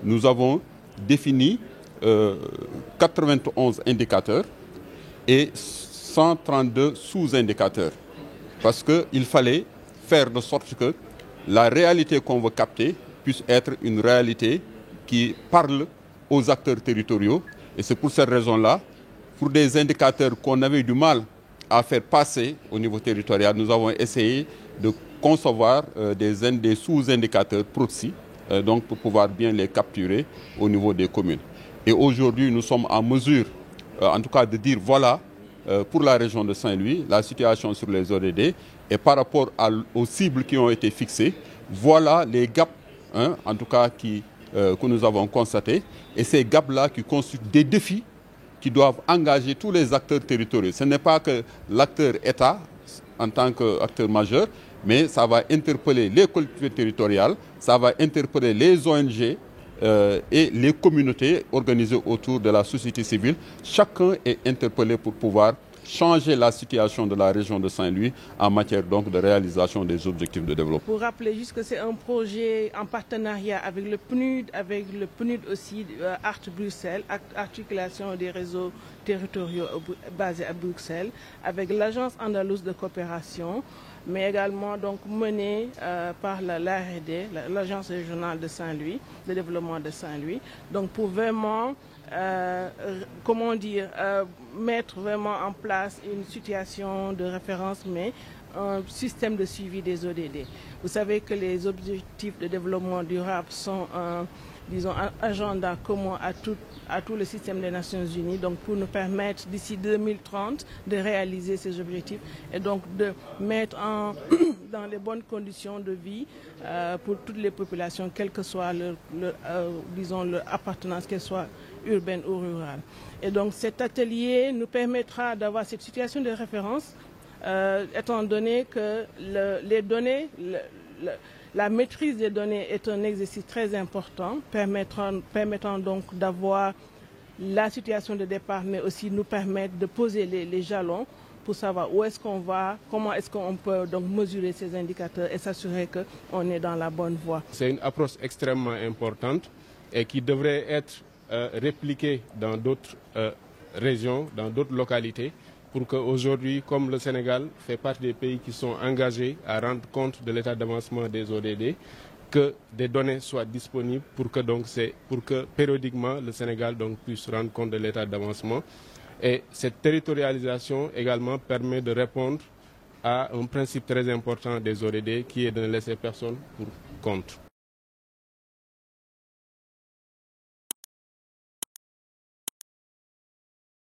nous avons défini 91 indicateurs et 132 sous-indicateurs. Parce qu'il fallait faire de sorte que la réalité qu'on veut capter puisse être une réalité qui parle aux acteurs territoriaux. Et c'est pour cette raison-là, pour des indicateurs qu'on avait du mal à faire passer au niveau territorial, nous avons essayé de concevoir des sous-indicateurs proxy, donc pour pouvoir bien les capturer au niveau des communes. Et aujourd'hui, nous sommes en mesure, en tout cas, de dire voilà, pour la région de Saint-Louis, la situation sur les ODD, et par rapport aux cibles qui ont été fixées, voilà les gaps, en tout cas, que nous avons constatés. Et ces gaps-là qui constituent des défis qui doivent engager tous les acteurs territoriaux. Ce n'est pas que l'acteur État, en tant qu'acteur majeur, mais ça va interpeller les collectivités territoriales, ça va interpeller les ONG et les communautés organisées autour de la société civile. Chacun est interpellé pour pouvoir changer la situation de la région de Saint-Louis en matière donc de réalisation des objectifs de développement. Pour rappeler juste que c'est un projet en partenariat avec le PNUD aussi, Art Bruxelles, articulation des réseaux territoriaux basés à Bruxelles, avec l'Agence andalouse de coopération, mais également donc mené par l'ARD, l'Agence régionale de Saint-Louis, de développement de Saint-Louis, donc pour vraiment mettre vraiment en place une situation de référence, mais un système de suivi des ODD. Vous savez que les objectifs de développement durable sont un agenda commun à tout le système des Nations Unies, donc pour nous permettre d'ici 2030 de réaliser ces objectifs et donc de mettre dans les bonnes conditions de vie pour toutes les populations, quelle que soit leur appartenance, qu'elle soit urbaine ou rurale. Et donc cet atelier nous permettra d'avoir cette situation de référence, étant donné que la maîtrise des données est un exercice très important, permettant donc d'avoir la situation de départ, mais aussi nous permettre de poser les jalons pour savoir où est-ce qu'on va, comment est-ce qu'on peut donc mesurer ces indicateurs et s'assurer qu'on est dans la bonne voie. C'est une approche extrêmement importante et qui devrait être répliquée dans d'autres régions, dans d'autres localités, pour qu'aujourd'hui, comme le Sénégal fait partie des pays qui sont engagés à rendre compte de l'état d'avancement des ODD, que des données soient disponibles pour que périodiquement le Sénégal donc puisse rendre compte de l'état d'avancement. Et cette territorialisation également permet de répondre à un principe très important des ODD qui est de ne laisser personne pour compte.